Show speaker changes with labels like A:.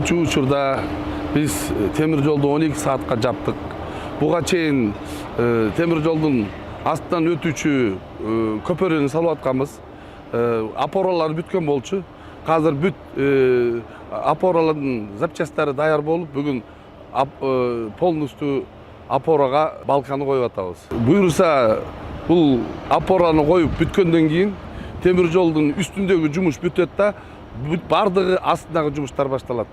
A: Бүгүнкү учурда биз темир жолду 12 саатка жаптык. Буга чейин темир жолдун астынан өтүүчү көпөрөнү салып атканбыз. Опоралар бүткөн болчу. Азыр бүт опоралардын запчасттары даяр болуп, бүгүн полностью опорага балканы коюп атабыз. Буюрса, бул опораны коюп бүткөндөн кийин темир жолдун үстүндөгү жумуш бүтөт да, бардыгы астындагы жумуштар башталат.